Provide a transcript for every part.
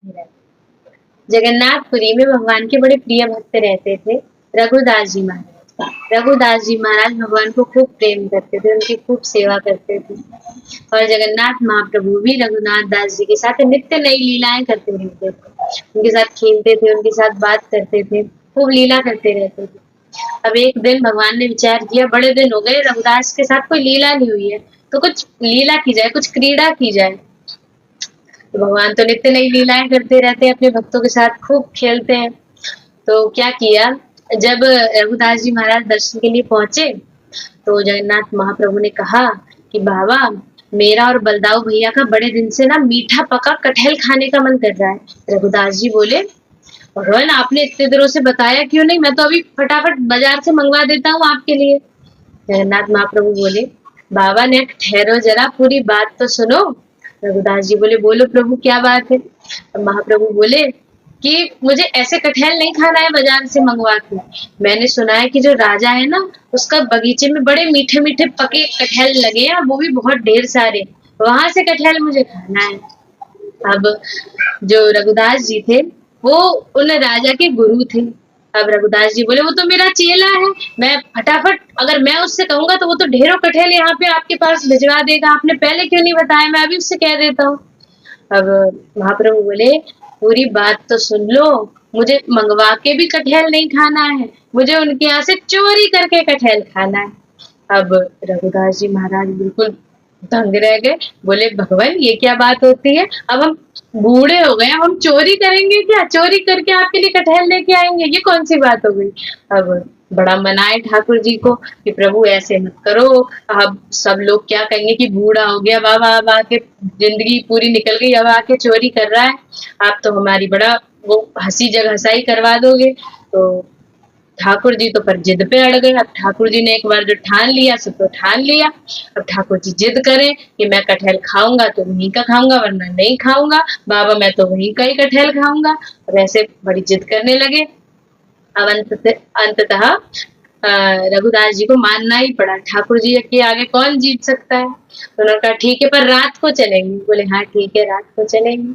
जगन्नाथपुरी में भगवान के बड़े प्रिय भक्त रहते थे, रघुदास जी महाराज। रघुदास जी महाराज भगवान को खूब प्रेम करते थे, उनकी खूब सेवा करते थे। और जगन्नाथ महाप्रभु भी रघुनाथ दास जी के साथ नित्य नई लीलाएं करते रहते थे, उनके साथ खेलते थे, उनके साथ बात करते थे, खूब लीला करते रहते थे। अब एक दिन भगवान ने विचार किया, बड़े दिन हो गए रघुदास के साथ कोई लीला नहीं हुई है, तो कुछ लीला की जाए, कुछ क्रीड़ा की जाए। तो भगवान तो नित्य नई लीलाएं करते रहते हैं, अपने भक्तों के साथ खूब खेलते हैं। तो क्या किया, जब रघुदास जी महाराज दर्शन के लिए पहुंचे तो जगन्नाथ महाप्रभु ने कहा कि बाबा, मेरा और बलदाऊ भैया का बड़े दिन से ना मीठा पका कटहल खाने का मन कर रहा है। रघुदास जी बोले, भगवान आपने इतने दिनों से बताया क्यों नहीं, मैं तो अभी फटाफट बाजार से मंगवा देता हूँ आपके लिए। जगन्नाथ महाप्रभु बोले, बाबा ने ठहरो जरा, पूरी बात तो सुनो। रघुदास जी बोले, बोलो प्रभु क्या बात है। महाप्रभु बोले कि मुझे ऐसे कटहल नहीं खाना है बाजार से मंगवा के, मैंने सुना है कि जो राजा है ना, उसका बगीचे में बड़े मीठे मीठे पके कटहल लगे हैं, वो भी बहुत ढेर सारे, वहां से कटहल मुझे खाना है। अब जो रघुदास जी थे वो उन राजा के गुरु थे। अब रघुदास जी बोले, वो तो मेरा चेला है, मैं फटाफट, अगर मैं उससे कहूंगा तो वो तो ढेरों कटहल यहाँ पे आपके पास भिजवा देगा, आपने पहले क्यों नहीं बताया, मैं अभी उससे कह देता हूँ। अब महाप्रभु बोले, पूरी बात तो सुन लो, मुझे मंगवा के भी कटहल नहीं खाना है, मुझे उनके यहाँ से चोरी करके कटहल खाना है। अब रघुदास जी महाराज बिल्कुल दंग रह गए, बोले भगवान ये क्या बात होती है, अब हम बूढ़े हो गए, हम चोरी करेंगे क्या, चोरी करके आपके लिए कटहल लेके आएंगे, ये कौन सी बात हो गई। अब बड़ा मनाए ठाकुर जी को कि प्रभु ऐसे मत करो, अब सब लोग क्या कहेंगे कि बूढ़ा हो गया बाबा, अब आके जिंदगी पूरी निकल गई, अब आके चोरी कर रहा है, आप तो हमारी बड़ा वो हंसी जग हंसाई करवा दोगे। तो ठाकुर जी तो पर जिद पे अड़ गए। अब ठाकुर जी ने एक बार जो ठान लिया सो तो ठान लिया। अब ठाकुर जी जिद करें कि मैं कटहल खाऊंगा तो वहीं का खाऊंगा, वरना नहीं खाऊंगा, बाबा मैं तो वहीं का ही कटहल खाऊंगा। अब ऐसे बड़ी जिद करने लगे। अब अंततः रघुदास जी को मानना ही पड़ा, ठाकुर जी के आगे कौन जीत सकता है। तो उन्होंने कहा ठीक है, पर रात को चलेंगे। बोले हाँ ठीक है, रात को चलेंगे।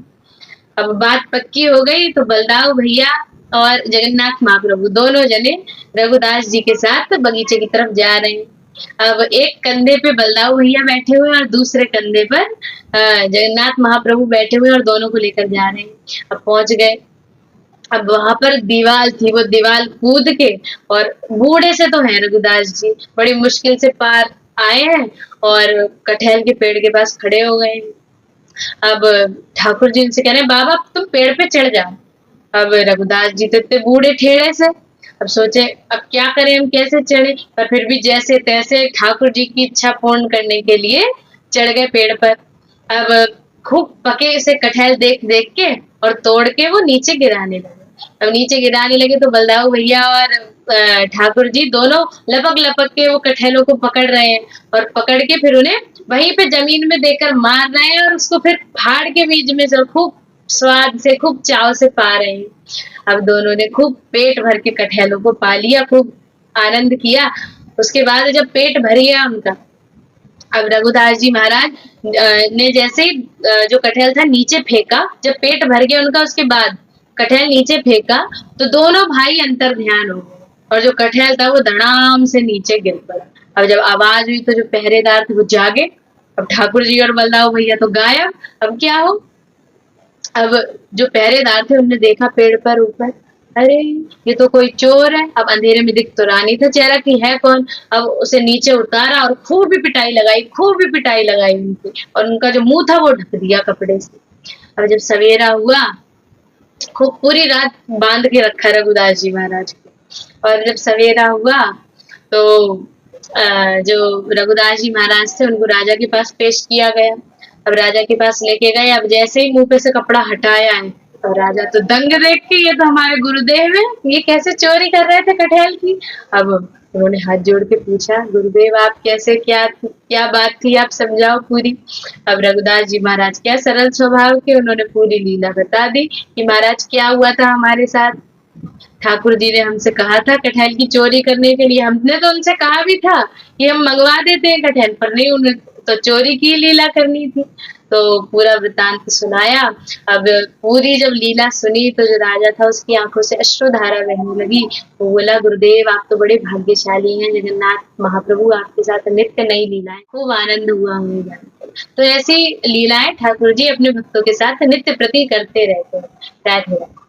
अब बात पक्की हो गई तो बलदाऊ भैया और जगन्नाथ महाप्रभु दोनों जने रघुदास जी के साथ बगीचे की तरफ जा रहे हैं। अब एक कंधे पे बलदाऊ भैया बैठे हुए और दूसरे कंधे पर जगन्नाथ महाप्रभु बैठे हुए और दोनों को लेकर जा रहे हैं। अब पहुंच गए। अब वहां पर दीवार थी, वो दीवार कूद के, और बूढ़े से तो है रघुदास जी, बड़ी मुश्किल से पार आए हैं और कटहल के पेड़ के पास खड़े हो गए। अब ठाकुर जी उनसे कह रहे हैं, बाबा तुम पेड़ पे चढ़ जाओ। अब रघुदास जी तो इतने बूढ़े ठेड़े से, अब सोचे अब क्या करें, हम कैसे चढ़े, पर फिर भी जैसे तैसे ठाकुर जी की इच्छा पूर्ण करने के लिए चढ़ गए पेड़ पर। अब खूब पके से कटहल देख देख के और तोड़ के वो नीचे गिराने लगे। अब नीचे गिराने लगे तो बलदाऊ भैया और ठाकुर जी दोनों लपक लपक के वो कटहलों को पकड़ रहे हैं, और पकड़ के फिर उन्हें वहीं पे जमीन में देकर मार रहे हैं, और उसको फिर फाड़ के बीच में से खूब स्वाद से, खूब चाव से पा रहे हैं। अब दोनों ने खूब पेट भर के कटहलों को पा लिया, खूब आनंद किया। उसके बाद जब पेट भर गया उनका, अब रघुदास जी महाराज ने जैसे ही जो कटहल था नीचे फेंका, जब पेट भर गया उनका, उसके बाद कटहल नीचे फेंका तो दोनों भाई अंतर ध्यान हो गए, और जो कटहल था वो धड़ाम से नीचे गिर पड़ा। अब जब आवाज हुई तो जो पहरेदार थे वो जागे। अब ठाकुर जी और बलदाऊ भैया तो गायब। अब क्या हो, अब जो पहरेदार थे उनने देखा पेड़ पर ऊपर, अरे ये तो कोई चोर है। अब अंधेरे में दिख तो रहा नहीं था चेहरा कि है कौन। अब उसे नीचे उतारा और खूब भी पिटाई लगाई, खूब भी पिटाई लगाई उनकी, और उनका जो मुंह था वो ढक दिया कपड़े से। अब जब सवेरा हुआ, खूब पूरी रात बांध के रखा रघुदास जी महाराज को, और जब सवेरा हुआ तो जो रघुदास जी महाराज थे उनको राजा के पास पेश किया गया। अब राजा के पास लेके गए। अब जैसे ही मुंह पे से कपड़ा हटाया है, अब राजा तो दंग देख के, ये तो हमारे गुरुदेव है, ये कैसे चोरी कर रहे थे कटहल की। अब उन्होंने हाथ जोड़ के पूछा, गुरुदेव आप कैसे, क्या बात थी, आप समझाओ पूरी। अब रघुदास जी महाराज क्या सरल स्वभाव के, उन्होंने पूरी लीला बता दी कि महाराज क्या हुआ था हमारे साथ। ठाकुर जी ने हमसे कहा था कटहल की चोरी करने के लिए, हमने तो उनसे कहा भी था कि हम मंगवा देते हैं कटहल, पर नहीं, तो चोरी की लीला करनी थी। तो पूरा वृत्तांत सुनाया। अब पूरी जब लीला सुनी तो जो राजा था उसकी आंखों से अश्रुधारा बहने लगी। वो बोला, गुरुदेव आप तो बड़े भाग्यशाली हैं, जगन्नाथ महाप्रभु आपके साथ नित्य नई लीलाएं, खूब आनंद हुआ हमें जानकर। तो ऐसी लीलाएं ठाकुर जी अपने भक्तों के साथ नित्य प्रति करते रहते हैं। राधे राधे।